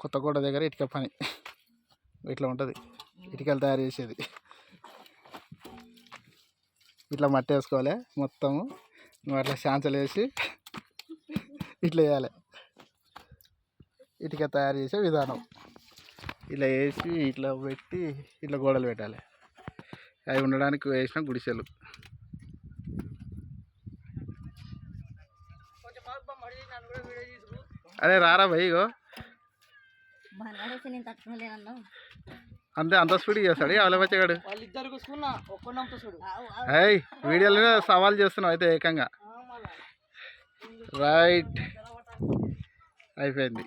కొత్తకోట దగ్గర ఇటుక పని ఇట్లా ఉంటుంది. ఇటుకలు తయారు చేసేది. ఇట్లా మట్టి వేసుకోవాలి మొత్తము. నువ్వు అట్లా శాంచలు వేసి ఇట్లా వేయాలి. ఇటుక తయారు చేసే విధానం. ఇలా వేసి ఇట్లా పెట్టి ఇట్లా గోడలు పెట్టాలి. అవి ఉండడానికి వేసిన గుడిసెలు. అరే రారా భయ్యో, అంతే అంత స్పీడ్ చేస్తాడు అవలబచ్చగాడు. అయ్ వీడియోలో సవాల్ చేస్తున్నావు అయితే ఏకంగా. రైట్ అయిపోయింది.